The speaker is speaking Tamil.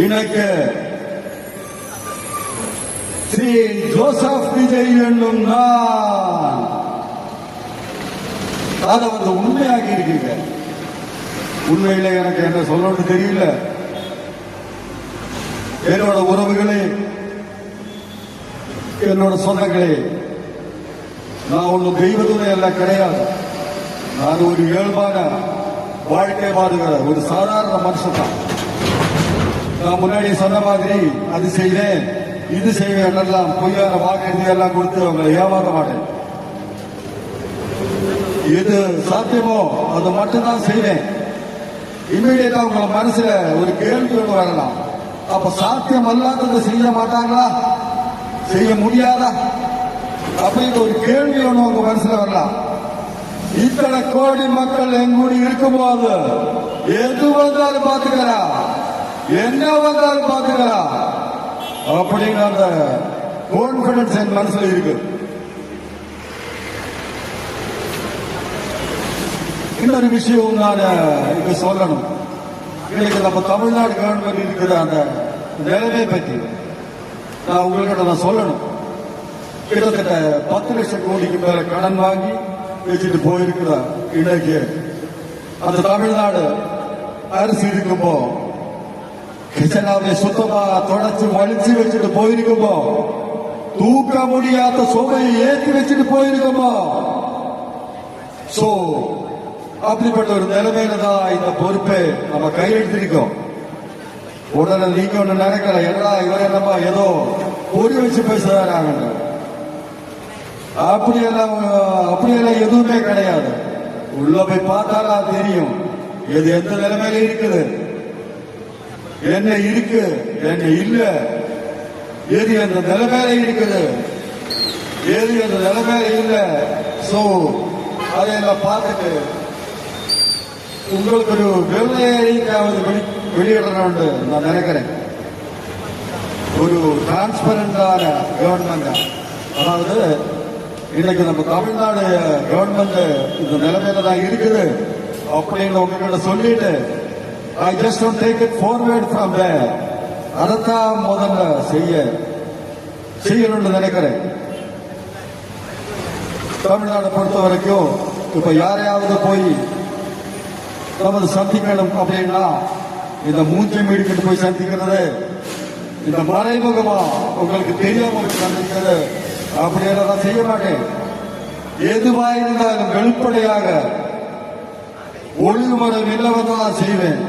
எனக்கு ஸ்ரீ ஜோசப் விஜய் என்னும் நான் அதை வந்து உண்மையாகி இருக்கீங்க. உண்மையில எனக்கு என்ன சொல்லணும்னு தெரியல. என்னோட உறவுகளே, என்னோட சொந்தங்களே, நான் ஒன்றும் தெய்வத்துணை எல்லாம் கிடையாது. நான் ஒரு இயல்பான வாழ்க்கை வாழுகிற ஒரு சாதாரண மனுஷன் தான். நான் முன்னாடி சொன்ன மாதிரி அது செய்வேன் இது செய்வேன் எல்லாம் பொய்யான வாக்கு எல்லாம் கொடுத்து அவங்களை ஏமாற மாட்டேன். எது சாத்தியமோ அதை மட்டும்தான் செய்வேன். இமீடியட்டா உங்க மனசுல ஒரு கேள்வி ஒன்று வரலாம், அப்ப சாத்தியம் அல்லாததை செய்ய மாட்டாங்களா, செய்ய முடியாதா அப்படின்னு ஒரு கேள்வி ஒன்று உங்க மனசுல வரலாம். இத்தனை கோடி மக்கள் எங்கூடி இருக்கும்போது எது வந்தாலும் பார்த்துக்கலாம், என்ன வந்தாலும் பார்த்துக்கலாம் அப்படின்னு அந்த கான்பிடன்ஸ் என் மனசுல இருக்கு. இன்னொரு விஷயம் நான் இங்க சொல்லணும். இன்னைக்கு நம்ம தமிழ்நாடு கவர்மெண்ட் இருக்கிற அந்த நிலைமை பற்றி நான் உங்கள்கிட்ட நான் சொல்லணும். கிட்டத்தட்ட 10 லட்சம் கோடிக்கு மேல கடன் வாங்கி வச்சுட்டு போயிருக்கிற இன்னைக்கு அந்த தமிழ்நாடு அரசு இருக்கும்போ கிச்சனாவை சுத்தமா தொடச்சு வலிச்சு வச்சுட்டு போயிருக்கும்போ, தூக்க முடியாத சுமையை ஏற்றி வச்சுட்டு போயிருக்கும்போ, சோ அப்படிப்பட்ட ஒரு நிலைமையில தான் இந்த பொறுப்பை நம்ம கையெழுத்திருக்கோம். உடனே நீங்க ஒண்ணு நினைக்கல, இவரை நம்ம ஏதோ பொறி வச்சு பேசுறாங்க. அப்படியெல்லாம் எதுவுமே கிடையாது. உள்ள போய் பார்த்தாலும் தெரியும் எது எந்த நிலைமையில இருக்குது, என்ன இருக்கு என்ன இல்ல, எது எந்த நிலைமையில இருக்குது, எது எந்த நிலைமையில இல்ல. சோ அதையெல்லாம் பார்த்துட்டு உங்களுக்கு ஒரு வெள்ளையாவது வெளியிடணும்னு நான் நினைக்கிறேன். ஒரு டிரான்ஸ்பரண்டான கவர்மெண்ட், அதாவது இன்னைக்கு நம்ம தமிழ்நாடு கவர்மெண்ட் இந்த நிலைமையில தான் இருக்குது அப்படின்னு உங்ககிட்ட சொல்லிட்டு I just don't take it forward from there. அதைத்தான் முதல்ல செய்யணும்னு நினைக்கிறேன். தமிழ்நாடு பொறுத்த வரைக்கும் இப்ப யாரையாவது போய் நமது சந்திக்கணும் அப்படின்னா இந்த மூஞ்சி மீடிக்கிட்டு போய் சந்திக்கிறது, இந்த மறைமுகமா உங்களுக்கு தெரியாம சந்திக்கிறது அப்படியெல்லாம் நான் செய்ய மாட்டேன். எதுவாயிருந்தாலும் வெளிப்படையாக ஒழுங்குமுறை நிலவதான் செய்வேன்.